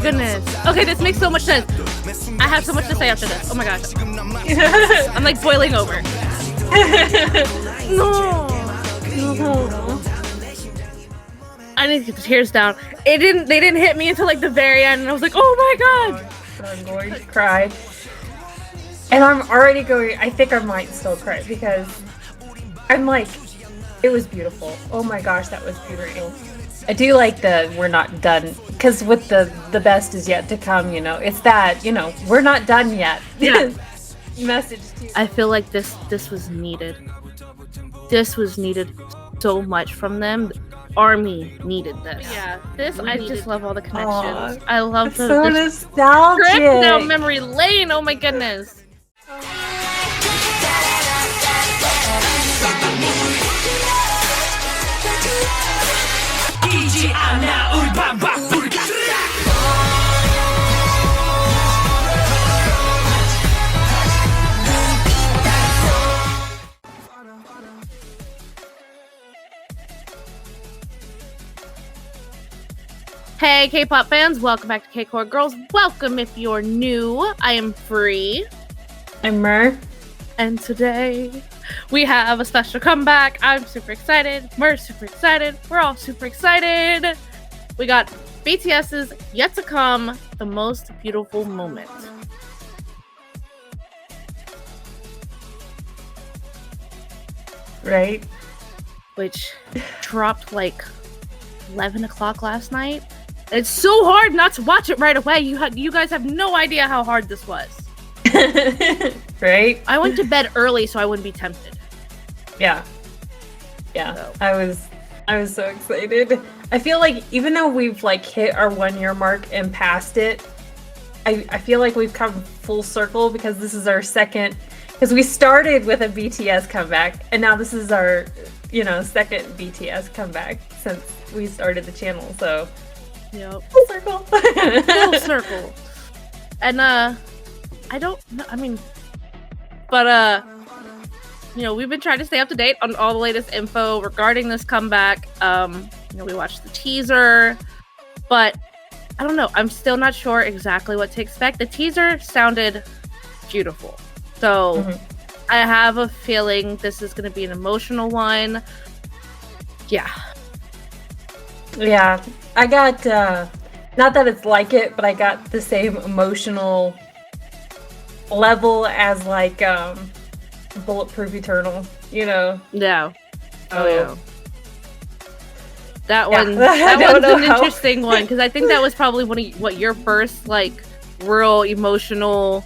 goodness. Okay, this makes so much sense. I have so much to say after this. Oh my gosh. I'm like boiling over. No. I need to get the tears down. They didn't hit me until like the very end, and I was like, oh my god. I'm going to cry. And I'm already going, I think I might still cry because I'm like, it was beautiful. Oh my gosh, that was beautiful. I do like the we're not done, because with the best is yet to come, you know, it's that, you know, we're not done yet. Yeah. Message too. I feel like this was needed. This was needed so much from them. Army needed this. Yeah, I just love all the connections. I love the so nostalgic. Trip down memory lane. Oh my goodness. Hey K-pop fans, welcome back to K-CordGirls. Welcome if you're new. I am Free. I'm Mer. And today we have a special comeback. I'm super excited. Mer's super excited. We're all super excited. We got BTS's Yet to Come, The Most Beautiful Moment. Right? Which dropped like 11 o'clock last night. It's so hard not to watch it right away. You guys have no idea how hard this was. Right? I went to bed early so I wouldn't be tempted. Yeah. So. I was so excited. I feel like even though we've like hit our 1 year mark and passed it, I feel like we've come full circle because this is our second, because we started with a BTS comeback and now this is our, you know, second BTS comeback since we started the channel. So yep. Full circle. Full circle. And I don't know, I mean, but you know, we've been trying to stay up to date on all the latest info regarding this comeback. You know, we watched the teaser, but I don't know, I'm still not sure exactly what to expect. The teaser sounded beautiful. So I have a feeling this is going to be an emotional one. Yeah. Yeah, I got, not that it's like it, but I got the same emotional level as like, Bulletproof Eternal, you know? Yeah. Oh, yeah. That one's an interesting one, because I think that was probably your first, like, real emotional,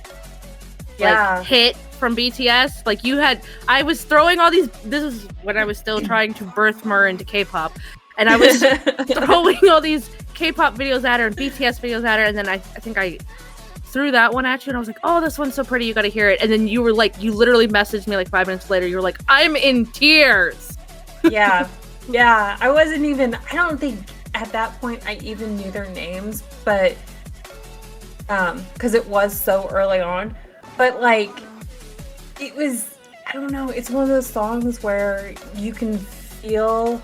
like, hit from BTS. Like, I was throwing all these, this is when I was still trying to birth Mer into K-pop. And I was throwing all these K-pop videos at her and BTS videos at her, and then I think I threw that one at you, and I was like, oh, this one's so pretty, you gotta hear it. And then you were like, you literally messaged me like 5 minutes later, you were like, I'm in tears. Yeah, I wasn't even, I don't think at that point I even knew their names, but, because it was so early on. But like, it was, I don't know, it's one of those songs where you can feel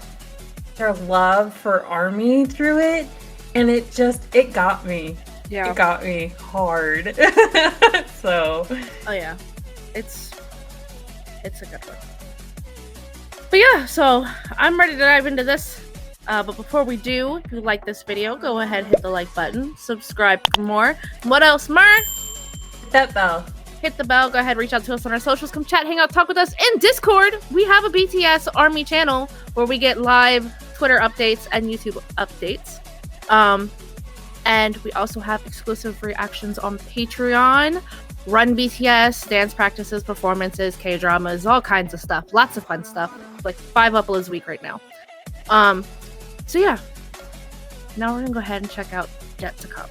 their love for ARMY through it, and it got me. Yeah, it got me hard. So, oh yeah, it's a good one. But yeah, so I'm ready to dive into this. But before we do, if you like this video, go ahead, hit the like button, subscribe for more. What else, Mer? Hit that bell. Hit the bell. Go ahead, reach out to us on our socials. Come chat, hang out, talk with us in Discord. We have a BTS Army channel where we get live Twitter updates and YouTube updates. And we also have exclusive reactions on Patreon. Run BTS, dance practices, performances, K-dramas, all kinds of stuff. Lots of fun stuff. Like 5 uploads a week right now. So yeah. Now we're gonna go ahead and check out Yet to Come.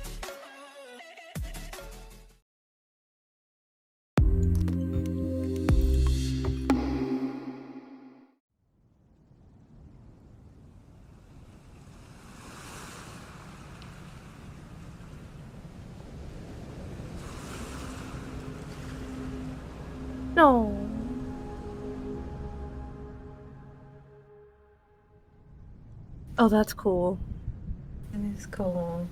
No. Oh, that's cool. That is cool.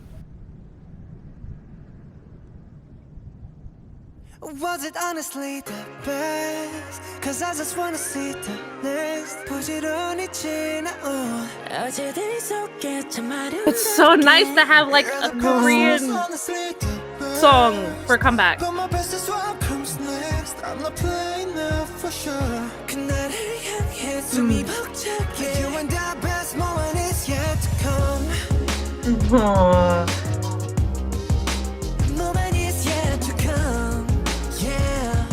Was it honestly the best? Cause I just wanna see the next. 부지런히 지나온 어제들 속에 참 아름답게. It's so nice to have like a Korean song for comeback. But my best is what comes next. I'm not playing now for sure. 그날을 향해 숨이 벅차게. You and the best moment is yet to come. Aww. Moment is yet to come. Yeah.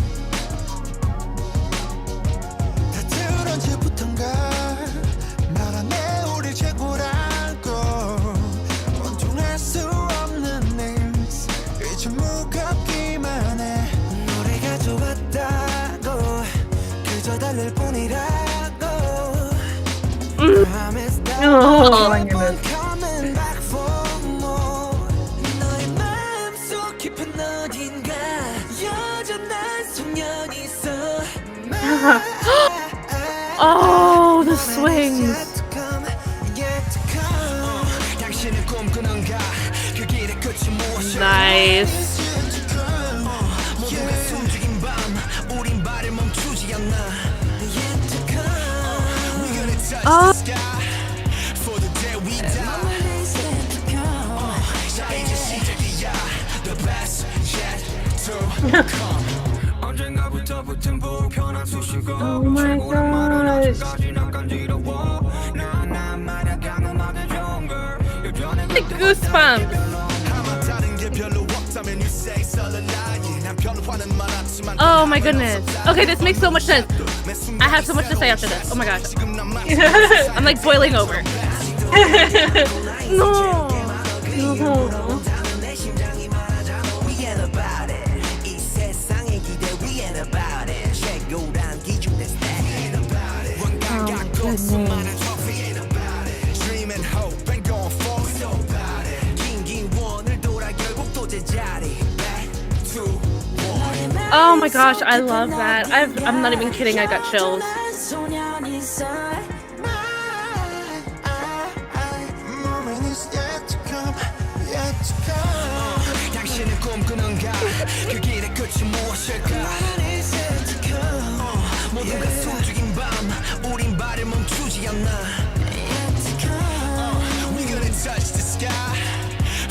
다들 언제부턴가 말하네 우리 최고라고. 원통할 수 없는 names 이제 무겁기만 해. 노래가 좋았다고 그저 달랠 뿐이라고. Promise that Oh my goodness. coming back for more. 너의 마음속 깊은 어딘가 여전한 소년이 있어. Oh, the swings. 당신은 꿈꾸는가 그 길의 끝이 무엇일까? Nice. 모두가 숨죽인 밤 우린 발을 멈추지 않나. We're gonna touch the sky for the day we die. 자 이제 시작이야 the best yet to come. 언젠가부터 붙은 불편한 수식어. Oh my gosh. Goosebumps. Oh my goodness. Okay, this makes so much sense. I have so much to say after this. Oh my gosh. I'm like boiling over. No. No. Oh my gosh, I love that. I'm not even kidding, I got chills. 당신은 꿈꾸는가 그 길의 끝이 무엇일까? 모두가 숨죽인 밤 우린 발을 멈추지 않나. We're gonna touch the sky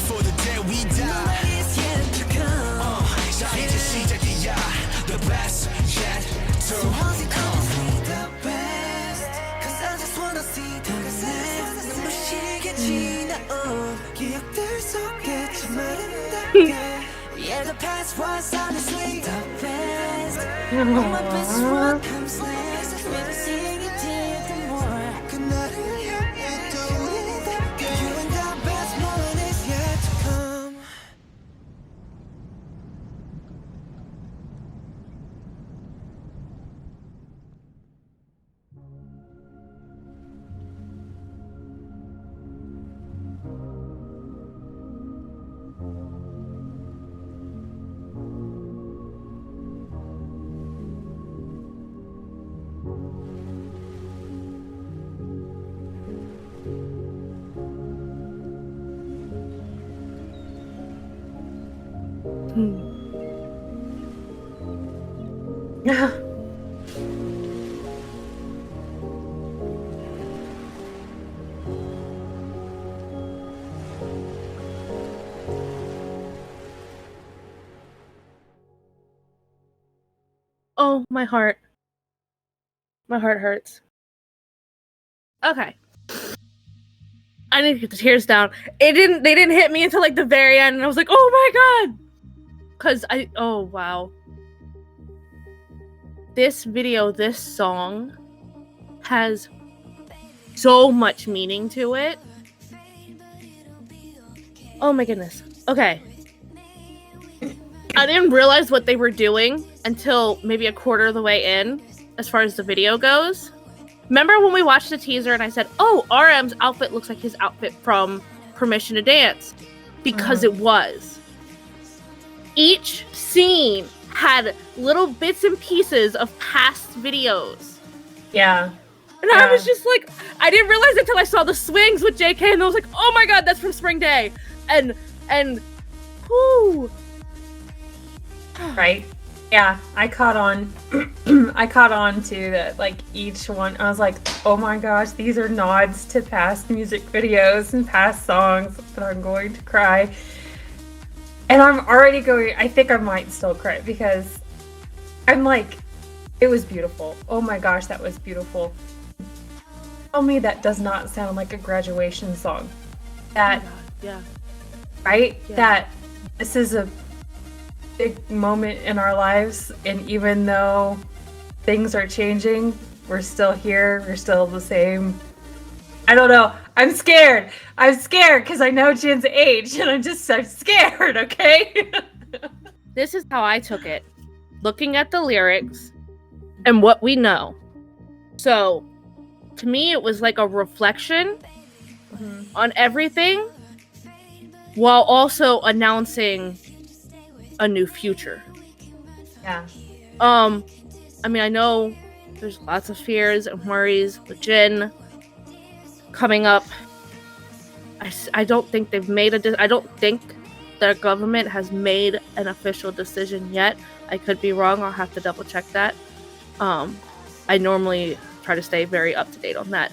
for the day we die. 자 이제 시작이야 the best yet to come. The best cause I just wanna see the next. 눈부시게 지나온 기억들 속에 참 아름답게. Yeah, the past was honestly the best. My best what comes next. We're singing till the more. 그날을 향해 또 우리답게. You and the best moment is yet to come. Oh, my heart. My heart hurts. Okay. I need to get the tears down. They didn't hit me until like the very end, and I was like, oh my god! Oh wow. This video, this song has so much meaning to it. Oh my goodness. Okay. I didn't realize what they were doing until maybe a quarter of the way in, as far as the video goes. Remember when we watched the teaser and I said, oh, RM's outfit looks like his outfit from Permission to Dance? Because it was. Each scene had little bits and pieces of past videos. Yeah. And I was just like, I didn't realize until I saw the swings with JK, and I was like, oh my god, that's from Spring Day. And whoo. Right? Yeah, I caught on. I caught on to that. Like each one, I was like, "Oh my gosh, these are nods to past music videos and past songs that I'm going to cry." And I'm already going. I think I might still cry because I'm like, it was beautiful. Oh my gosh, that was beautiful. Tell me that does not sound like a graduation song. That, yeah, right? Yeah. That this is a big moment in our lives, and even though things are changing, we're still here. We're still the same. I don't know. I'm scared. I'm scared because I know Jin's age, and I'm scared. Okay. This is how I took it, looking at the lyrics and what we know. So, to me, it was like a reflection on everything, while also announcing a new future. Yeah. I mean, I know there's lots of fears and worries with Jin coming up. I don't think they've made I don't think their government has made an official decision yet. I could be wrong. I'll have to double check that. I normally try to stay very up to date on that.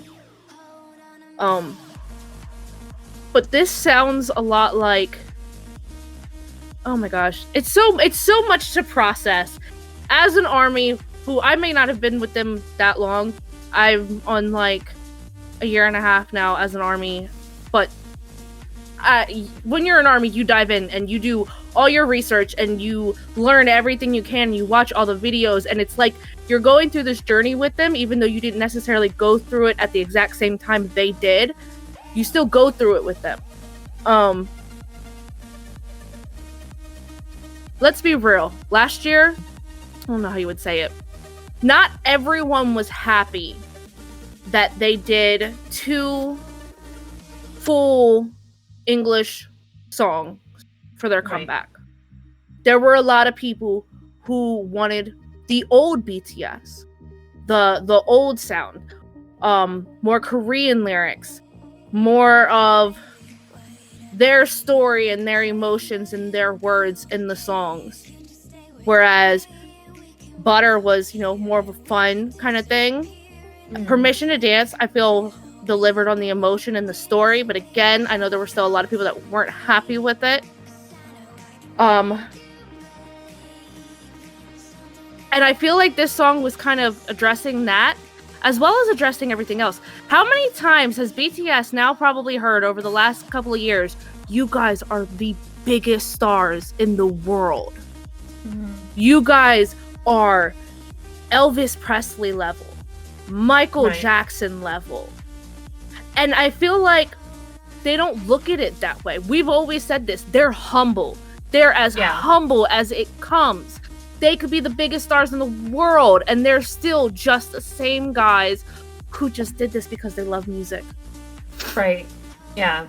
But this sounds a lot like, oh my gosh, it's so much to process. As an army, who I may not have been with them that long, I'm on like a year and a half now as an army, but when you're an army, you dive in and you do all your research and you learn everything you can. You watch all the videos, and it's like you're going through this journey with them, even though you didn't necessarily go through it at the exact same time they did. You still go through it with them. Let's be real. Last year, I don't know how you would say it, not everyone was happy that they did 2 full English songs for their comeback. Right. There were a lot of people who wanted the old BTS, the old sound, more Korean lyrics, more of their story and their emotions and their words in the songs. Whereas Butter was, more of a fun kind of thing. Permission to Dance, I feel, delivered on the emotion and the story, but again, I know there were still a lot of people that weren't happy with it. And I feel like this song was kind of addressing that, as well as addressing everything else. How many times has BTS now probably heard over the last couple of years, you guys are the biggest stars in the world. You guys are Elvis Presley level, Michael Jackson level. And I feel like they don't look at it that way. We've always said this. They're humble. They're as humble as it comes. They could be the biggest stars in the world, and they're still just the same guys who just did this because they love music. Right. Yeah.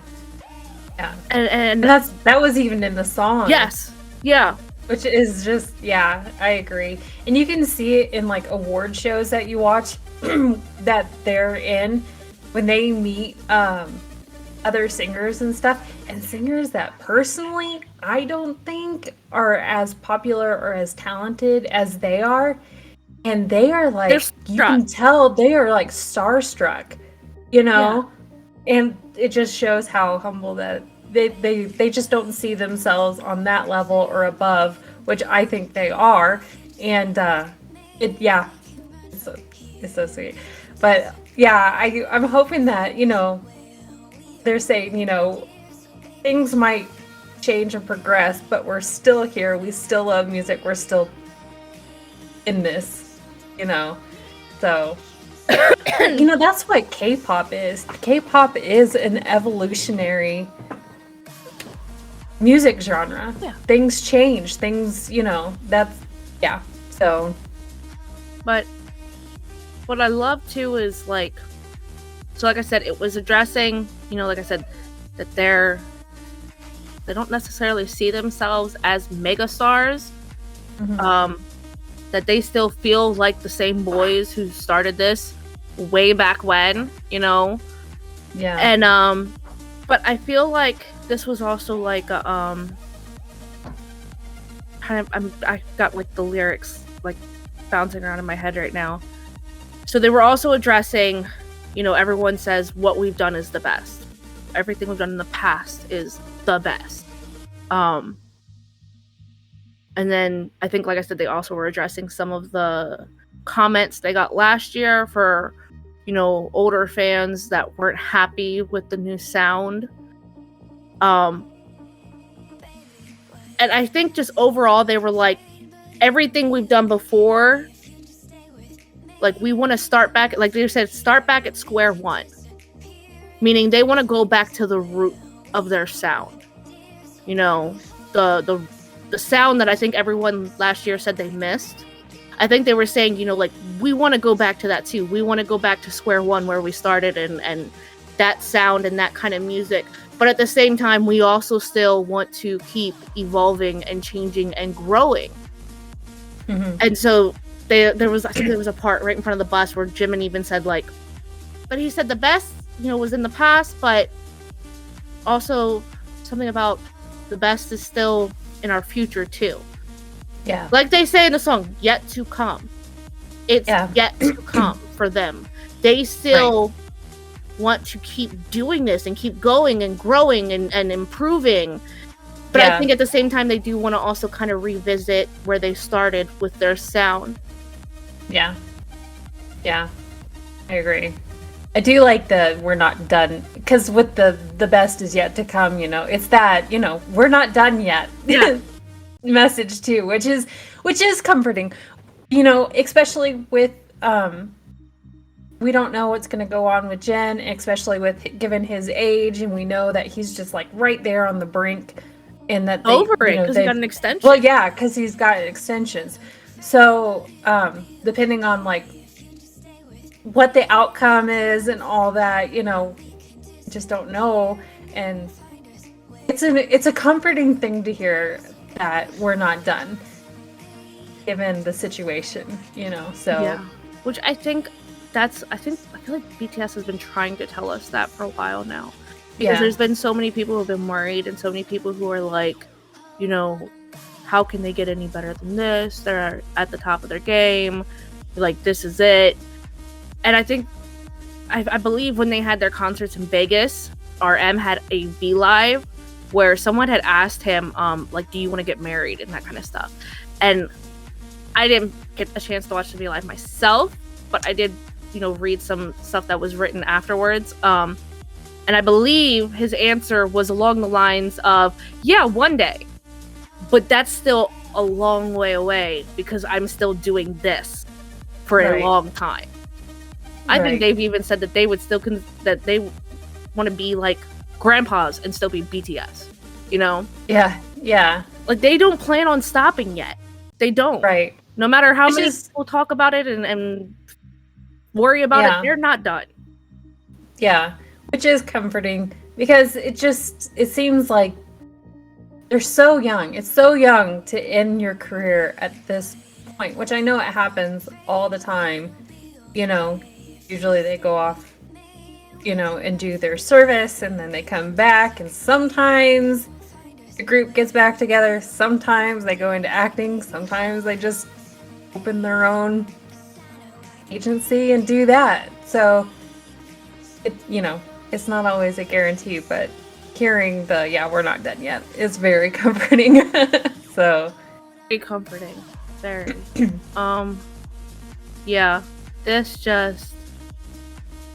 Yeah. And that was even in the song. Yes. Yeah. Which is just, I agree. And you can see it in like award shows that you watch that they're in when they meet other singers and stuff, and singers that personally I don't think are as popular or as talented as they are, and they are like, you can tell they are like starstruck, and it just shows how humble that they just don't see themselves on that level or above, which I think they are, and it's so sweet. But I'm hoping that they're saying, things might change and progress, but we're still here. We still love music. We're still in this, So, that's what K-pop is. K-pop is an evolutionary music genre. Yeah. Things change. Things, so. But what I love too is like I said, it was addressing, like I said, that they don't necessarily see themselves as mega stars. That they still feel like the same boys who started this way back when, Yeah. And but I feel like this was also like I I got like the lyrics like bouncing around in my head right now. So they were also addressing, everyone says what we've done is the best. Everything we've done in the past is the best. And then I think, like I said, they also were addressing some of the comments they got last year for, older fans that weren't happy with the new sound. And I think just overall, they were like, everything we've done before, like, we want to start back, like they said, start back at square one. Meaning they want to go back to the root of their sound. The sound that I think everyone last year said they missed. I think they were saying, like, we want to go back to that too. We want to go back to square one where we started and that sound and that kind of music. But at the same time, we also still want to keep evolving and changing and growing. Mm-hmm. And so there was a part right in front of the bus where Jimin even said, like, but he said the best, was in the past, but also something about the best is still in our future too. Yeah. Like they say in the song, yet to come. It's yet to come for them. They still want to keep doing this and keep going and growing and improving. But I think at the same time, they do want to also kind of revisit where they started with their sound. Yeah. Yeah. I agree. I do like the we're not done, because with the best is yet to come, it's that, we're not done yet message too, which is comforting, especially with we don't know what's going to go on with Jin, especially with given his age, and we know that he's just like right there on the brink, and that because he got an extension. Well, yeah, because he's got extensions. So depending on like what the outcome is and all that, just don't know. And it's a comforting thing to hear that we're not done given the situation, so yeah. Which I feel like BTS has been trying to tell us that for a while now, because there's been so many people who have been worried and so many people who are like, how can they get any better than this? They're at the top of their game, like, this is it. And I think, I believe when they had their concerts in Vegas, RM had a V Live where someone had asked him, like, do you want to get married and that kind of stuff. And I didn't get a chance to watch the V Live myself, but I did, read some stuff that was written afterwards. And I believe his answer was along the lines of, yeah, one day. But that's still a long way away because I'm still doing this for a long time. I think they've even said that they would still that they want to be like grandpas and still be BTS, Yeah. Like, they don't plan on stopping yet. They don't. Right. No matter how many people talk about it and worry about it, they're not done. Yeah. Which is comforting, because it seems like they're so young. It's so young to end your career at this point, which I know it happens all the time. Usually they go off, and do their service, and then they come back, and sometimes the group gets back together. Sometimes they go into acting. Sometimes they just open their own agency and do that. So, it's not always a guarantee, but hearing we're not done yet is very comforting. So, very comforting. Very. Yeah,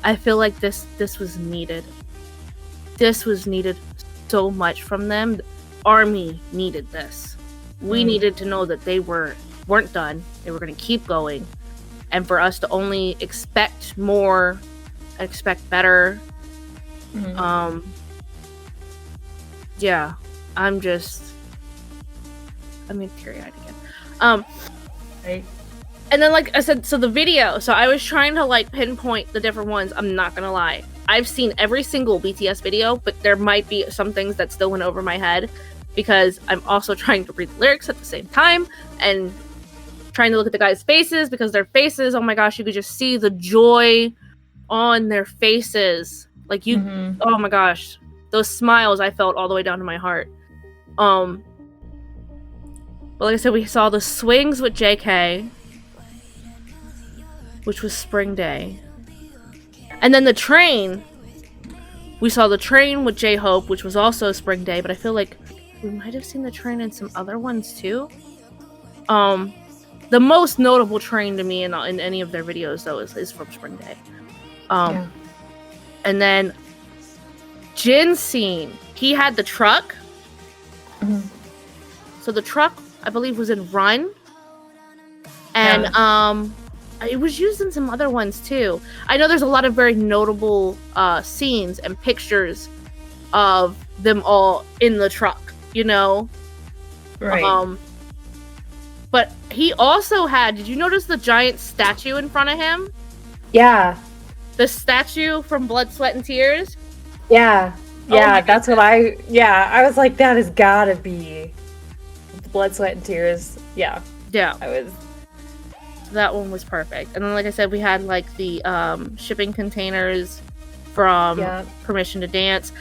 I feel like this was needed. This was needed so much from them. ARMY needed this. We needed to know that they weren't done. They were going to keep going, and for us to only expect more, expect better. Yeah, I'm teary-eyed again. Right. And then, like I said, so the video, so I was trying to like pinpoint the different ones. I'm not gonna lie, I've seen every single BTS video, but there might be some things that still went over my head because I'm also trying to read the lyrics at the same time and trying to look at the guys' faces, because their faces, oh my gosh, you could just see the joy on their faces. Like, oh my gosh, those smiles I felt all the way down to my heart. But like I said, we saw the swings with JK, which was Spring Day. And then the train, we saw the train with J-Hope, which was also Spring Day, but I feel like we might have seen the train in some other ones too. The most notable train to me in any of their videos, though, is from Spring Day. And then Jin's scene, he had the truck. Mm-hmm. So the truck, I believe, was in Run. And it was used in some other ones too. I know there's a lot of very notable scenes and pictures of them all in the truck, you know? Right. But he also had, did you notice the giant statue in front of him? Yeah. The statue from Blood, Sweat, and Tears? Yeah. Yeah, that's what I was like, that has gotta be Blood, Sweat, and Tears. Yeah. Yeah. That one was perfect. And then, like I said, we had like the shipping containers from Permission to Dance.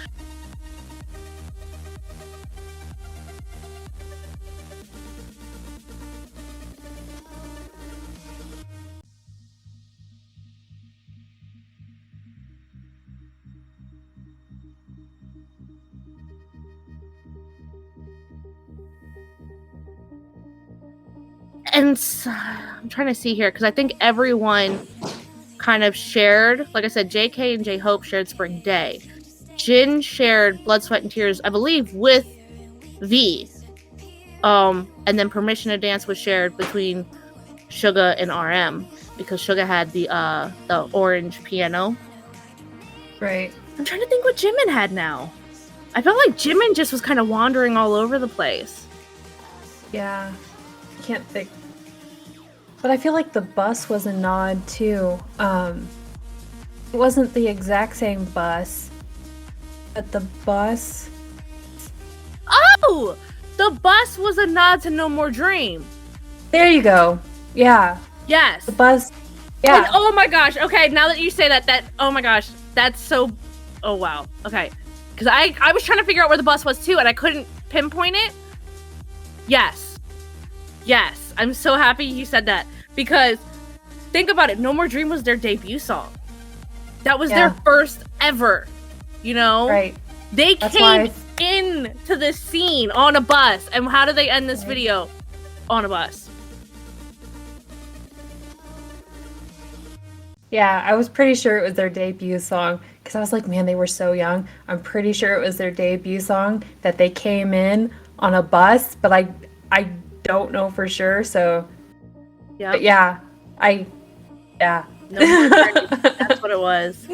And I'm trying to see here because I think everyone kind of shared, like I said, JK and J-Hope shared Spring Day. Jin shared Blood, Sweat, and Tears, I believe, with V. And then Permission to Dance was shared between Suga and RM because Suga had the orange piano. Right. I'm trying to think what Jimin had now. I felt like Jimin just was kind of wandering all over the place. Yeah. Can't think. But I feel like the bus was a nod too. It wasn't the exact same bus, but the bus. Oh, the bus was a nod to No More Dream. There you go. Yeah. Yes. The bus. Yeah. And, oh my gosh. Okay, now that you say that oh my gosh, that's so. Oh wow. Okay, because I was trying to figure out where the bus was too, and I couldn't pinpoint it. Yes. Yes, I'm so happy you said that because think about it. No More Dream was their debut song. That was their first ever, you know? Right. They came into this scene on a bus. And how do they end this video? On a bus. Yeah, I was pretty sure it was their debut song because I was like, man, they were so young. I'm pretty sure it was their debut song that they came in on a bus, but I don't know for sure, so yeah. No More Dream. That's what it was.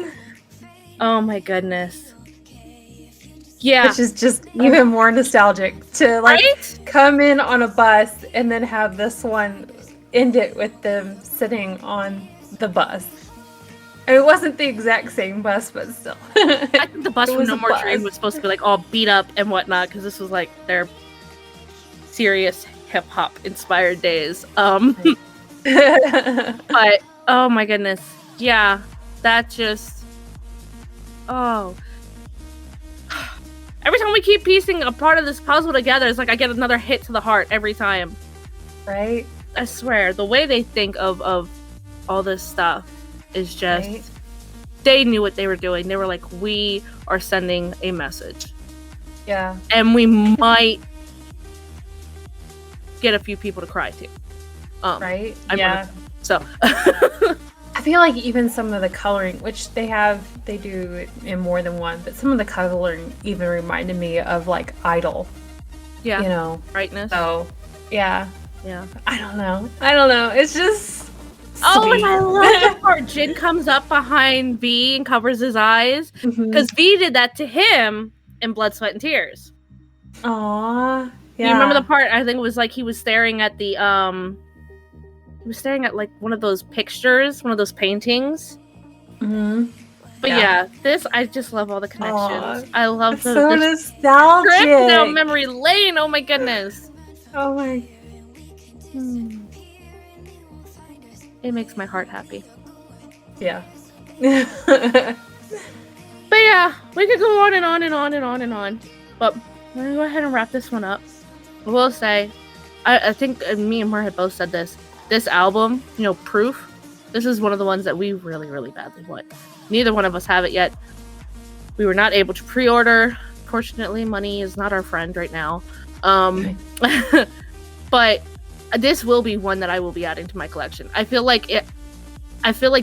Oh my goodness. Yeah. Which is just even more nostalgic to come in on a bus and then have this one end it with them sitting on the bus. And it wasn't the exact same bus, but still. I think the bus from No More Dream was supposed to be like all beat up and whatnot because this was like their serious hip-hop inspired days. But oh my goodness, yeah, that just every time we keep piecing a part of this puzzle together, it's like I get another hit to the heart every time. Right? I swear, the way they think of all this stuff is just they knew what they were doing. They were like, we are sending a message. Yeah. And we might get a few people to cry too. Right? Yeah. So I feel like even some of the coloring, which they do it in more than one, but some of the coloring even reminded me of like Idol. Yeah. You know. Brightness. So yeah. Yeah. I don't know. It's just sweet. And I love the part Jin comes up behind V and covers his eyes. Because V did that to him in Blood, Sweat, and Tears. Aww. Yeah. You remember the part? I think it was like he was staring at the he was staring at like one of those pictures, one of those paintings. But yeah, this I just love all the connections. I love the so nostalgic. Trip down memory lane. Oh my goodness. Oh my. It makes my heart happy. Yeah. But yeah, we could go on and on and on and on and on. But I'm gonna go ahead and wrap this one up. I will say, I think me and her had both said this. This album, you know, Proof, this is one of the ones that we really, really badly want. Neither one of us have it yet. We were not able to pre-order. Fortunately, money is not our friend right now. But this will be one that I will be adding to my collection. I feel like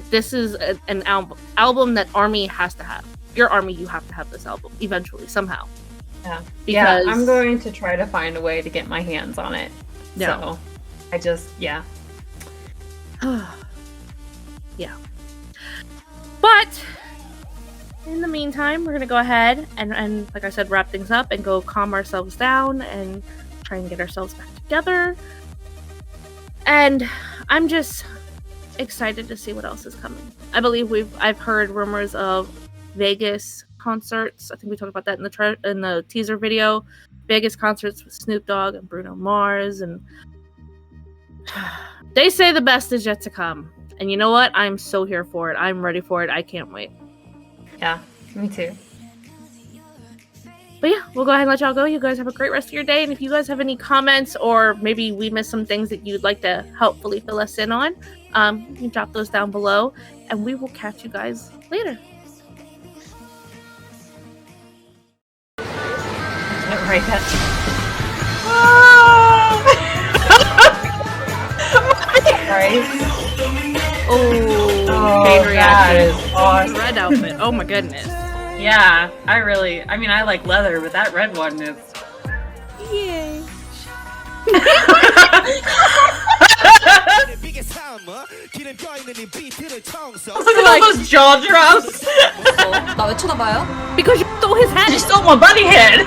this is an album that ARMY has to have. Your ARMY, you have to have this album eventually, somehow. Yeah. Because I'm going to try to find a way to get my hands on it. Yeah. So I just, yeah. Yeah. But in the meantime, we're gonna go ahead and like I said, wrap things up and go calm ourselves down and try and get ourselves back together. And I'm just excited to see what else is coming. I believe I've heard rumors of Vegas concerts. I think we talked about that in the teaser video. Vegas concerts with Snoop Dogg and Bruno Mars, and they say the best is yet to come. And you know what? I'm so here for it. I'm ready for it. I can't wait. Yeah, me too. But yeah, we'll go ahead and let y'all go. You guys have a great rest of your day. And if you guys have any comments, or maybe we missed some things that you'd like to helpfully fill us in on, you can drop those down below. And we will catch you guys later. Right, right. Oh, that is awesome. Red outfit. Oh my goodness. Yeah, I like leather, but that red one is. Yay. Look at all those jaw drops. 나 왜 쳐다봐요? Because you stole his hat. You stole my bunny head.